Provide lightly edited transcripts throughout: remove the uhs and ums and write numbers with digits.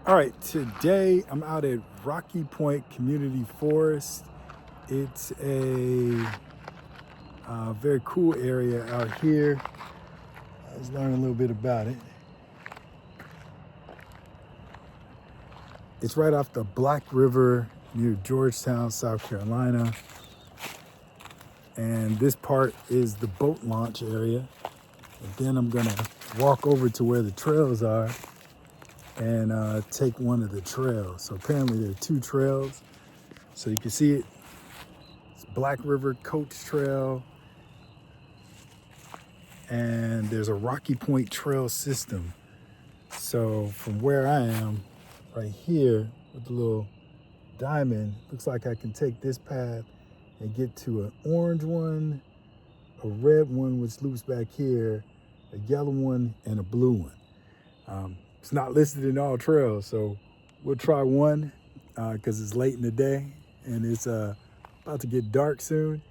All right, today I'm out at Rocky Point Community Forest. It's a very cool area out here. Let's learn a little bit about it. It's right off the Black River near Georgetown, South Carolina. And this part is the boat launch area. And then I'm gonna walk over to where the trails are and take one of the trails. So apparently there are two trails. So you can see it. It's Black River Coach Trail. And there's a Rocky Point Trail system. So from where I am, right here with the little diamond, looks like I can take this path and get to an orange one, a red one which loops back here, a yellow one, and a blue one. It's not listed in AllTrails, so we'll try one because it's late in the day and it's about to get dark soon,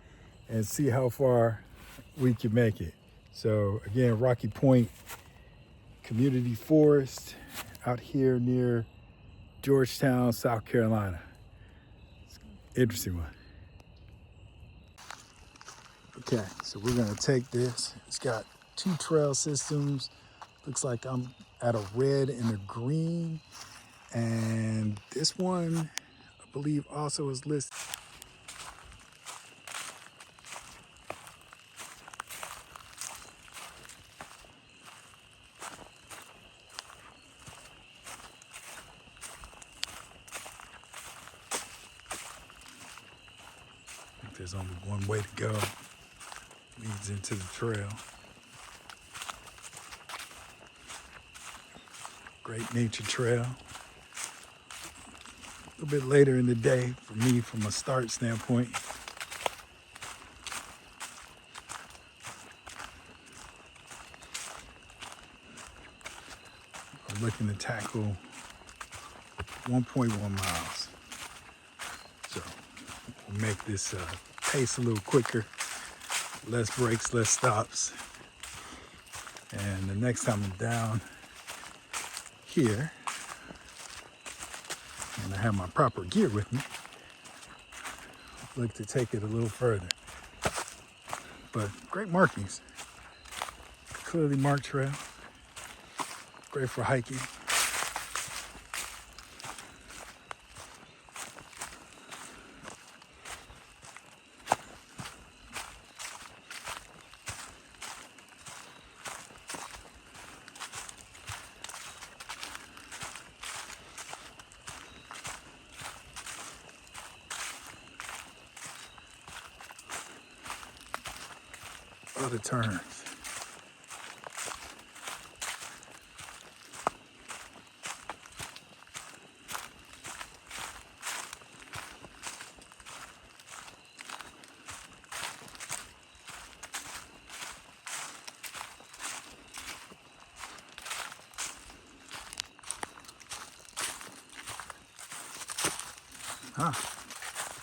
and see how far we can make it. So again, Rocky Point Community Forest out here near Georgetown, South Carolina. It's an interesting one. Okay, so we're gonna take this. It's got two trail systems. Looks like I'm at a red and a green. And this one, I believe, also is listed. I think there's only one way to go. Leads into the trail. Great nature trail. A little bit later in the day for me from a start standpoint. I'm looking to tackle 1.1 miles. So we'll make this pace a little quicker, less breaks, less stops. And the next time I'm down here, and I have my proper gear with me, look to take it a little further. But great markings. Clearly marked trail. Great for hiking. Other turns.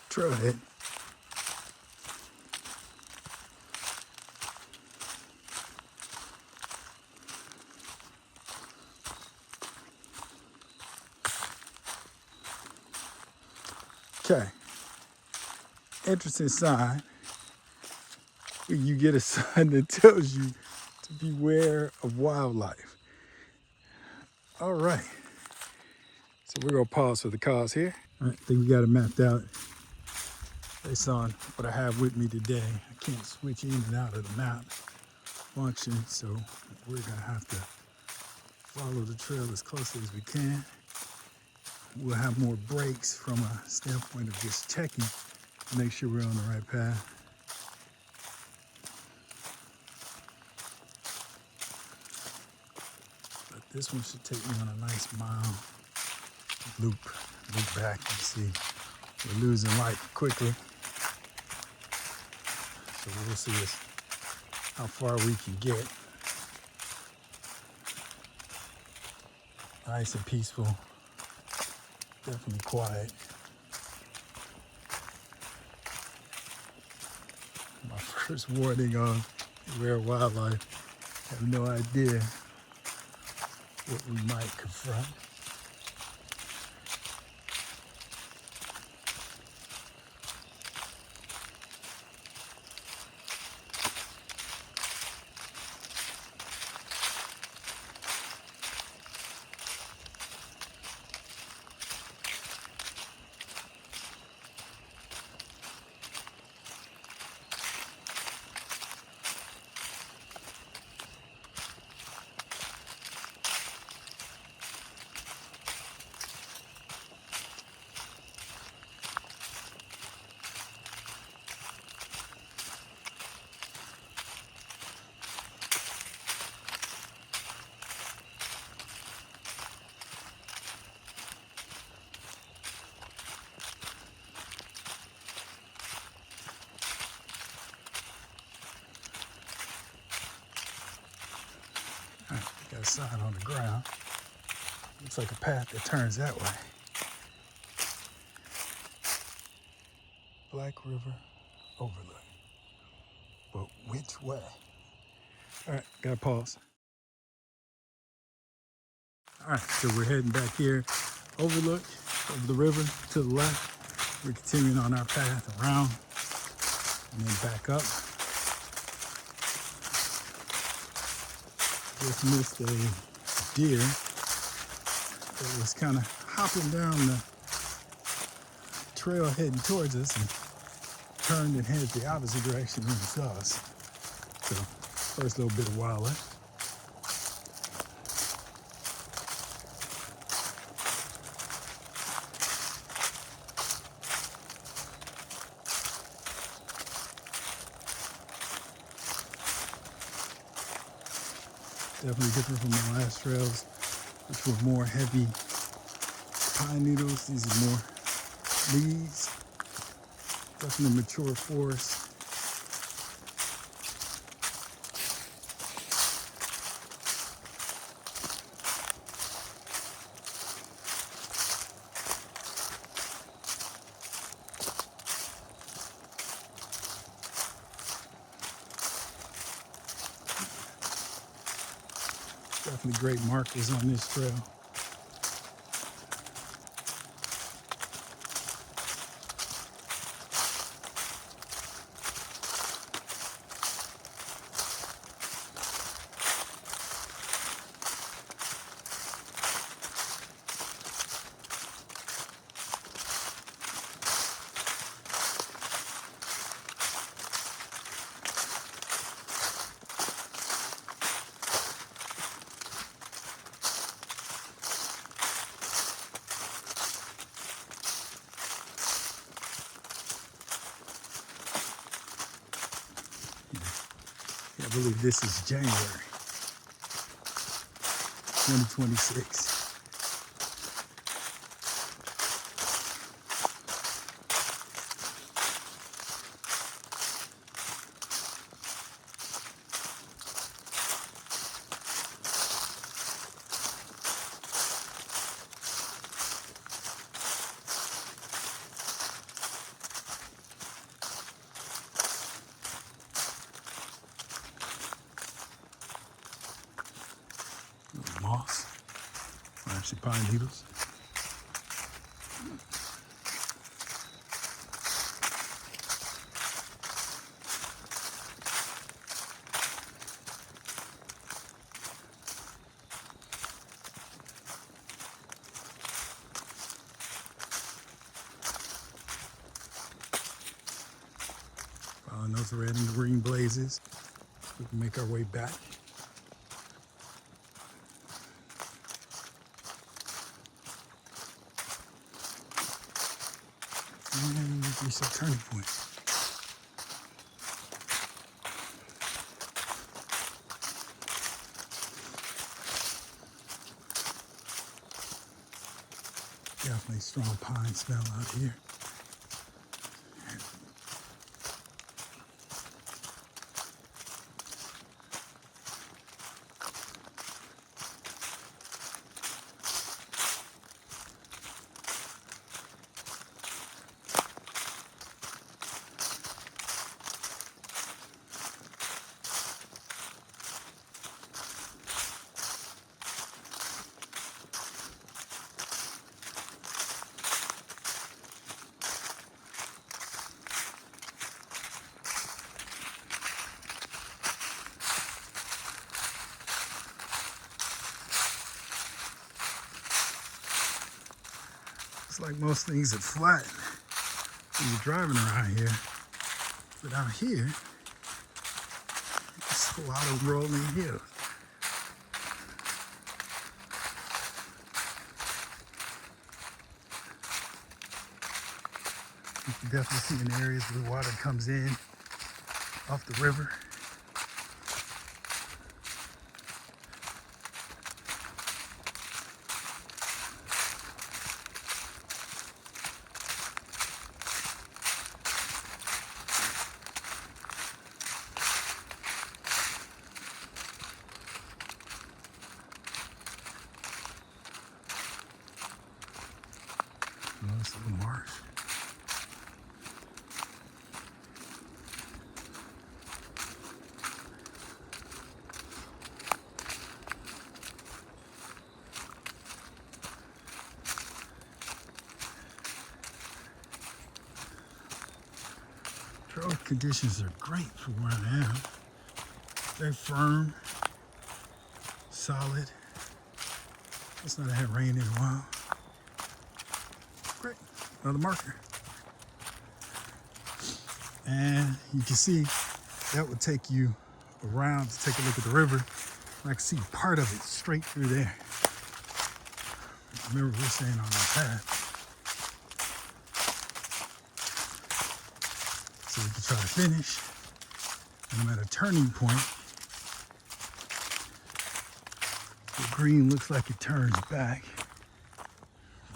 Trailhead. Okay. Interesting sign. You get a sign that tells you to beware of wildlife. All right. So we're gonna pause for the cause here. All right, I think we got it mapped out based on what I have with me today. I can't switch in and out of the map function, so we're gonna have to follow the trail as closely as we can. We'll have more breaks from a standpoint of just checking to make sure we're on the right path. But this one should take me on a nice mile loop back. You see we're losing light quickly. So we'll see how far we can get. Nice and peaceful. Definitely quiet. My first warning on rare wildlife. I have no idea what we might confront. sign on the ground. Looks like a path that turns that way. Black River Overlook. But which way? All right, gotta pause. All right, so we're heading back here. Overlook, over the river to the left. We're continuing on our path around and then back up. Just missed a deer that was kind of hopping down the trail heading towards us and turned and headed the opposite direction when he saw us. So first little bit of wildlife. Definitely different from the last trails, which were more heavy pine needles. These are more leaves. Definitely mature forest. Definitely great markers on this trail. I believe this is January 2026. Moss, actually pine needles. Following those red and green blazes, we can make our way back. And we reach a turning point. Definitely strong pine smell out here. It's like most things are flat when you're driving around here, but out here, it's a lot of rolling hills. You can definitely see in areas where the water comes in off the river. Trail conditions are great for where I am. They're firm, solid. It's not had rain in a while. Great, another marker. And you can see that would take you around to take a look at the river. I can see part of it straight through there. Remember, we're staying on that path. So we can try to finish. And I'm at a turning point. The green looks like it turns back.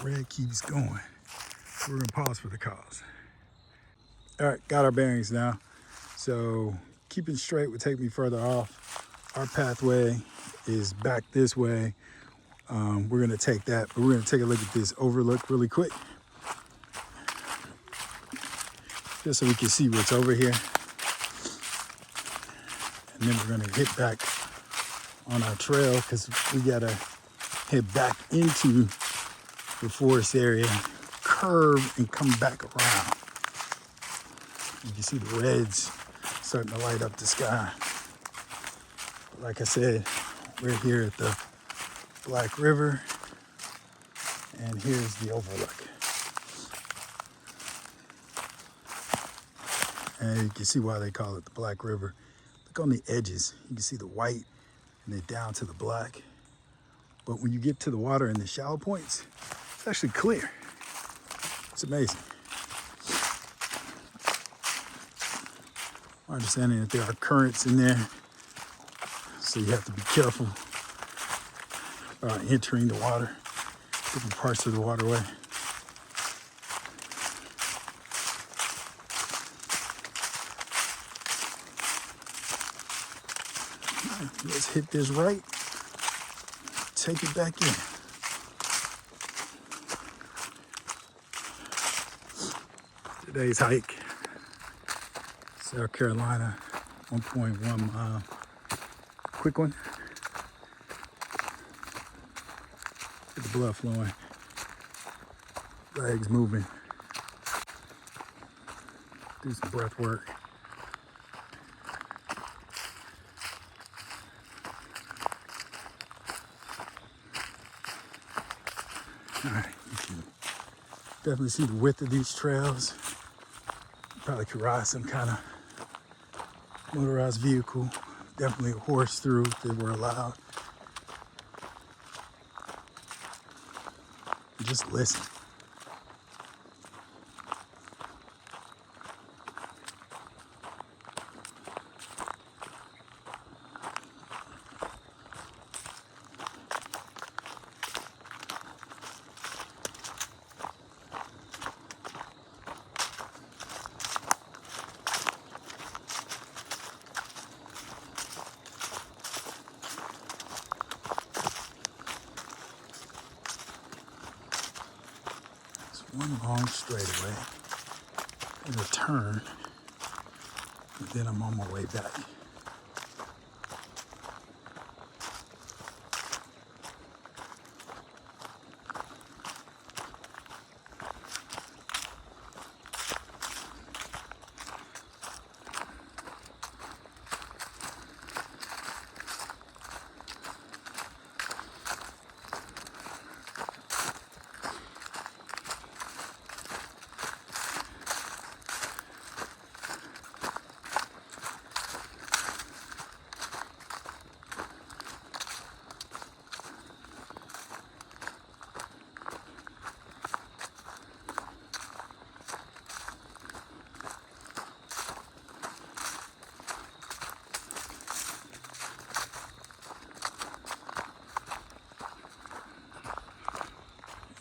Red keeps going. We're gonna pause for the cause. All right, got our bearings now. So keeping straight would take me further off. Our pathway is back this way. We're gonna take that, but we're gonna take a look at this overlook really quick. Just so we can see what's over here. And then we're gonna hit back on our trail because we gotta head back into the forest area, curve and come back around. You can see the reds starting to light up the sky. Like I said, we're here at the Black River, and here's the overlook. And you can see why they call it the Black River. Look on the edges. You can see the white and then down to the black. But when you get to the water in the shallow points, it's actually clear. It's amazing. My understanding that there are currents in there, so you have to be careful about entering the water, different parts of the waterway. All right, let's hit this right, take it back in. Today's hike, South Carolina, 1.1 mile, quick one. Get the blood flowing, legs moving, do some breath work. All right, you can definitely see the width of these trails. Probably could ride some kind of motorized vehicle, definitely a horse through if they were allowed. Just listen. One long straightaway and a turn, and then I'm on my way back.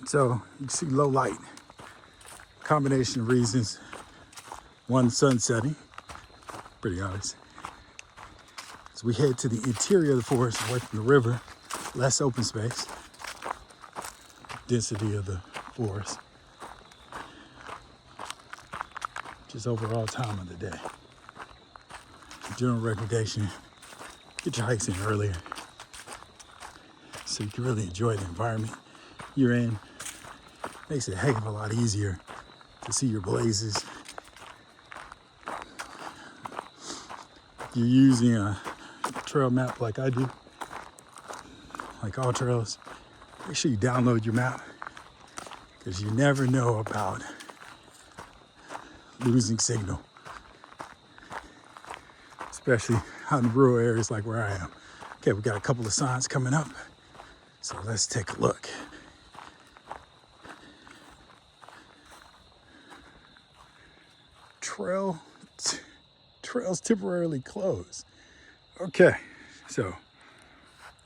So you see low light, combination of reasons. One, sun setting, pretty obvious. As we head to the interior of the forest, away from the river, less open space, density of the forest, just overall time of the day. General recommendation, get your hikes in earlier so you can really enjoy the environment you're in. Makes it a heck of a lot easier to see your blazes you're using a trail map like I do, like AllTrails, make sure you download your map, because you never know about losing signal, especially out in rural areas like where I am. Okay, we got a couple of signs coming up, so let's take a look. Trails temporarily closed. Okay, so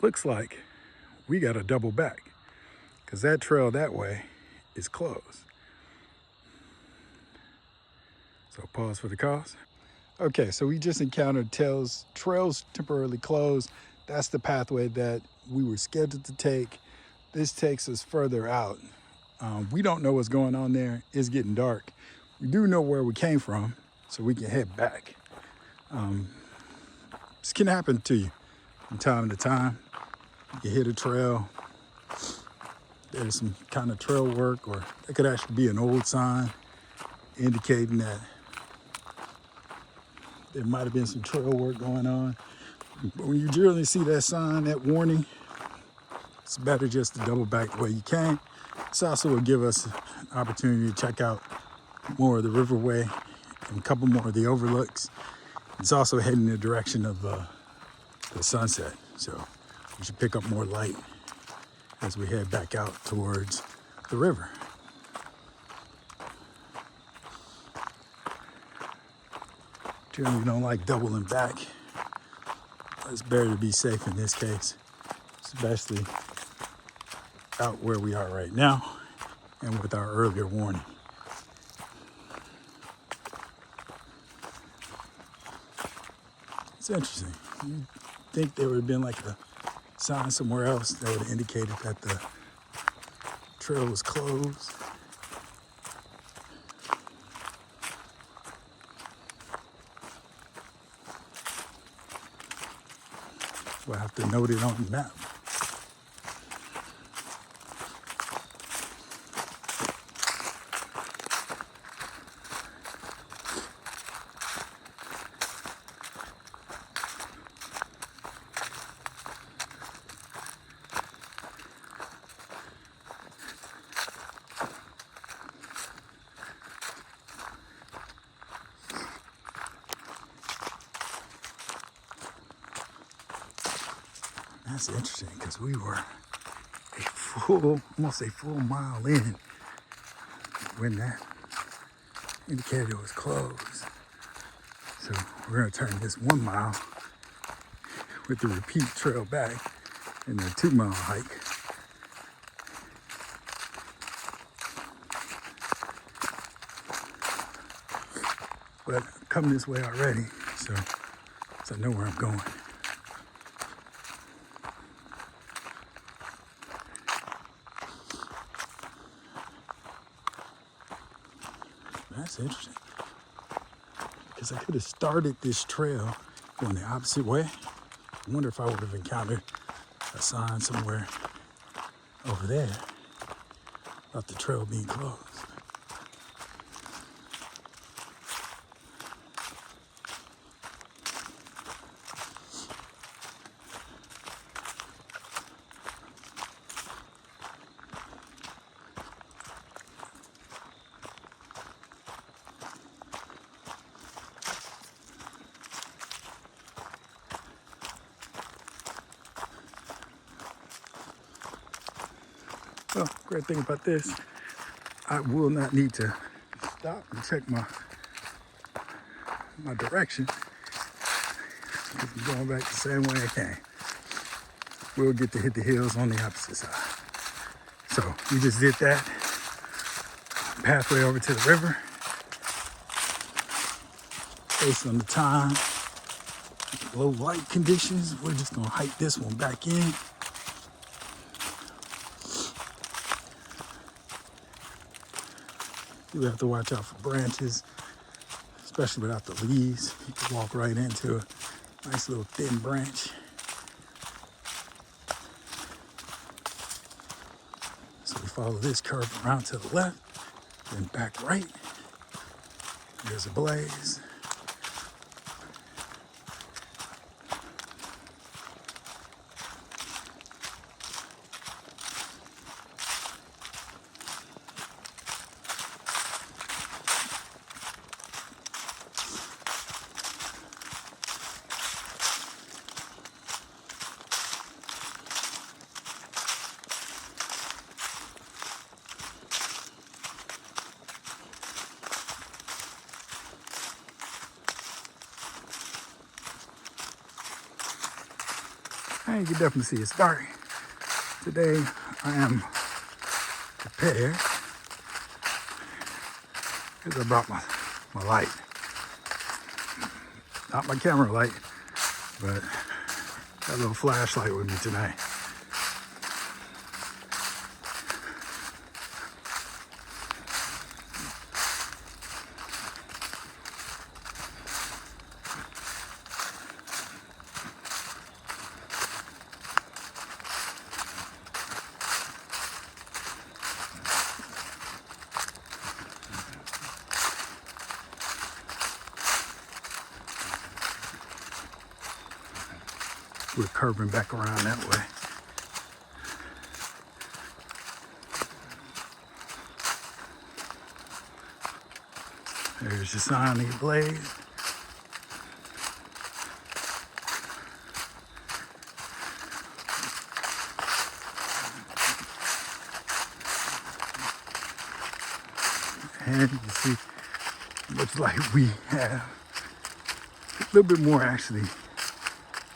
looks like we got to double back, because that trail that way is closed. So pause for the cause. Okay, so we just encountered trails temporarily closed. That's the pathway that we were scheduled to take. This takes us further out. We don't know what's going on there. It's getting dark. We do know where we came from, so we can head back. This can happen to you from time to time. You hit a trail, there's some kind of trail work, or it could actually be an old sign indicating that there might have been some trail work going on. But when you generally see that sign, that warning, it's better just to double back the way you came. This also will give us an opportunity to check out more of the riverway and a couple more of the overlooks. It's also heading in the direction of the sunset, so we should pick up more light as we head back out towards the river. Generally don't like doubling back. It's better to be safe in this case, especially out where we are right now and with our earlier warning. It's interesting. You'd think there would have been like a sign somewhere else that would have indicated that the trail was closed. We'll have to note it on the map. That's interesting, because we were almost a full mile in when that indicator was closed. So we're going to turn this 1 mile with the repeat trail back and a 2 mile hike. But I've come this way already, so I know where I'm going. That's interesting, because I could have started this trail going the opposite way. I wonder if I would have encountered a sign somewhere over there about the trail being closed. Well, great thing about this, I will not need to stop and check my direction. I'm going back the same way I came. We'll get to hit the hills on the opposite side. So we just did that pathway over to the river. Based on the time, low light conditions, we're just gonna hike this one back in. You have to watch out for branches, especially without the leaves. You can walk right into a nice little thin branch. So we follow this curve around to the left, then back right. There's a blaze. And you can definitely see it's dark. Today I am prepared because I brought my light. Not my camera light, but got a little flashlight with me tonight. We're curving back around that way. There's the sign of the blaze. And you can see, looks like we have a little bit more actually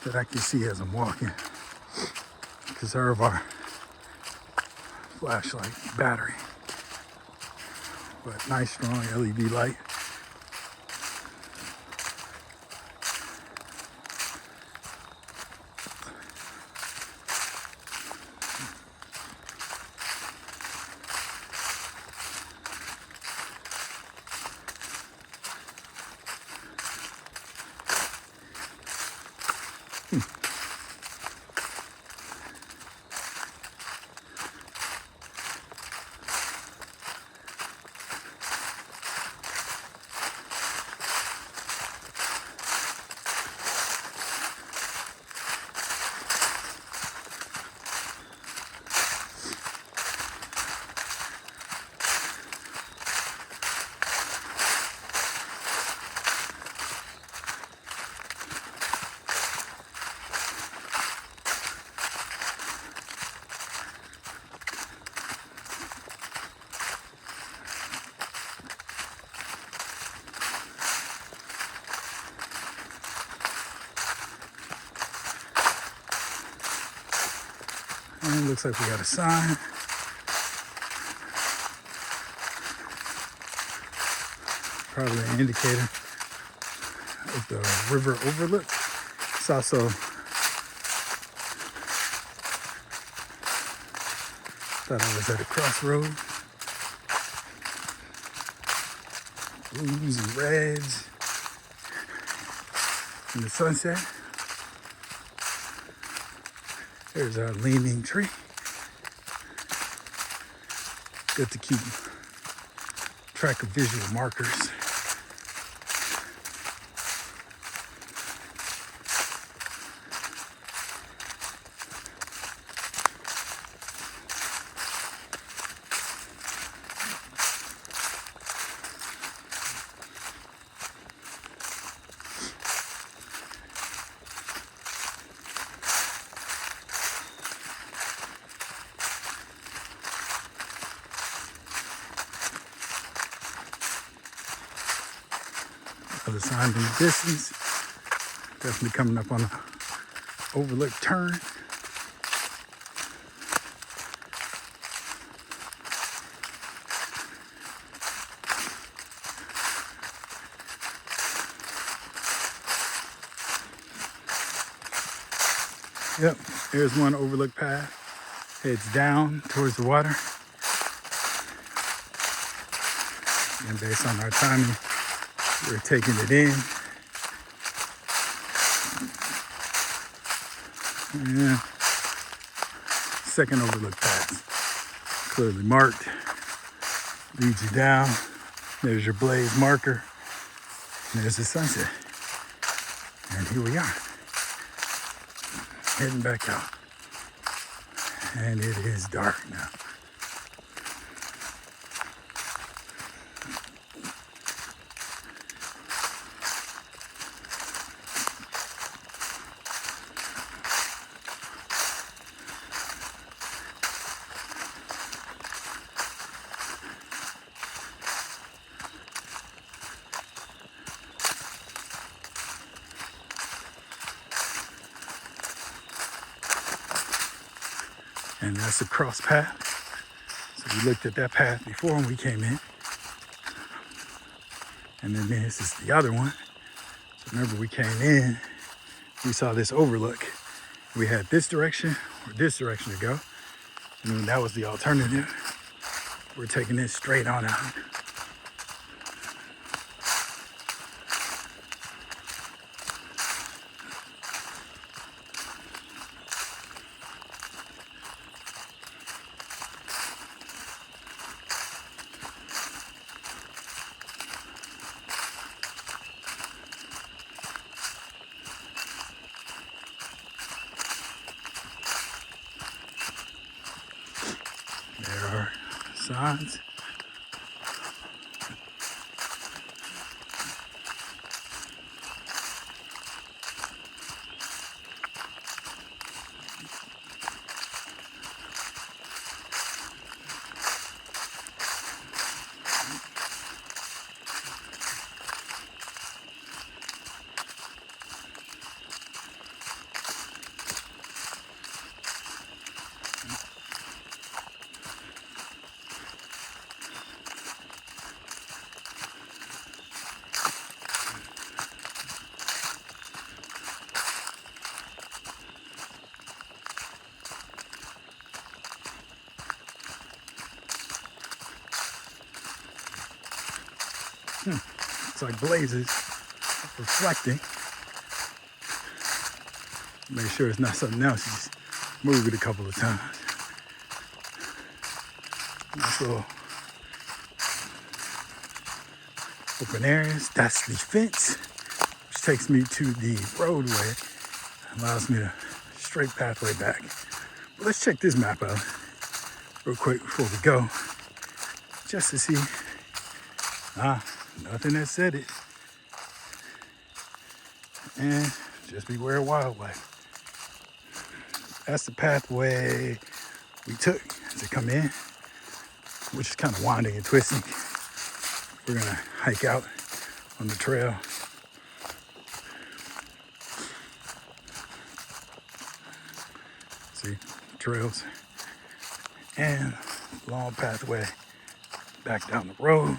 that I can see as I'm walking because of our flashlight battery. But nice strong LED light. And it looks like we got a sign. Probably an indicator of the river overlook. It's also thought I was at a crossroad. Blues and reds in the sunset. There's our leaning tree. Good to keep track of visual markers. Other sign in the distance. Definitely coming up on the overlook turn. Yep, there's one overlook path. Heads down towards the water. And based on our timing, we're taking it in. Yeah. Second overlook path. Clearly marked. Leads you down. There's your blaze marker. And there's the sunset. And here we are. Heading back out. And it is dark now. And that's a cross path. So we looked at that path before when we came in. And then this is the other one. So remember we came in, we saw this overlook. We had this direction or this direction to go. And then that was the alternative. We're taking this straight on out. There are signs. It's like blazes reflecting. Make sure it's not something else. You just move it a couple of times. Nice little open areas. That's the fence, which takes me to the roadway. Allows me to straight pathway back. But let's check this map out real quick before we go, just to see. Nothing that said it. And just beware of wildlife. That's the pathway we took to come in, which is kind of winding and twisting. We're gonna hike out on the trail. See, trails and long pathway back down the road.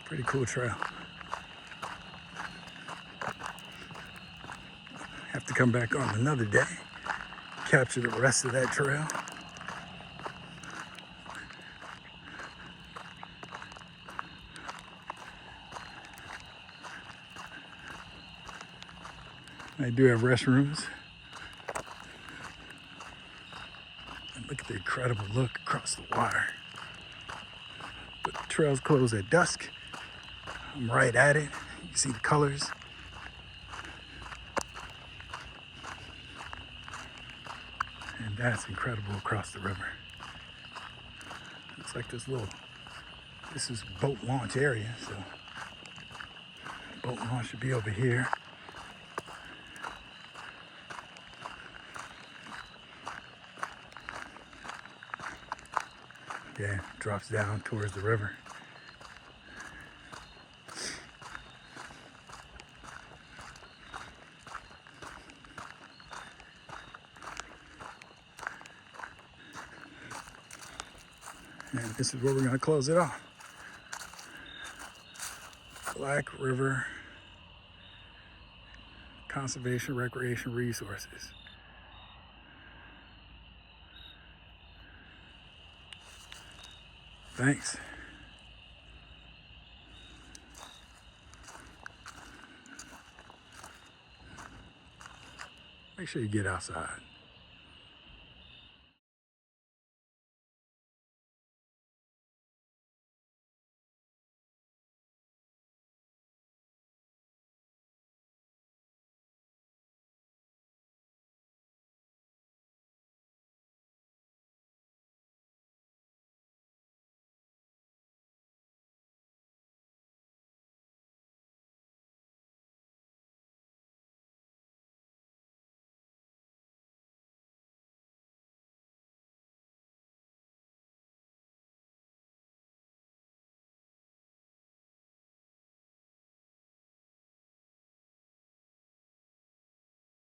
Pretty cool trail. Have to come back on another day, capture the rest of that trail. They do have restrooms. And look at the incredible look across the water. But the trails close at dusk. I'm right at it. You can see the colors. And that's incredible across the river. Looks like this is boat launch area, so boat launch should be over here. Yeah, drops down towards the river. And this is where we're going to close it off. Black River Conservation Recreation Resources. Thanks. make sure you get outside.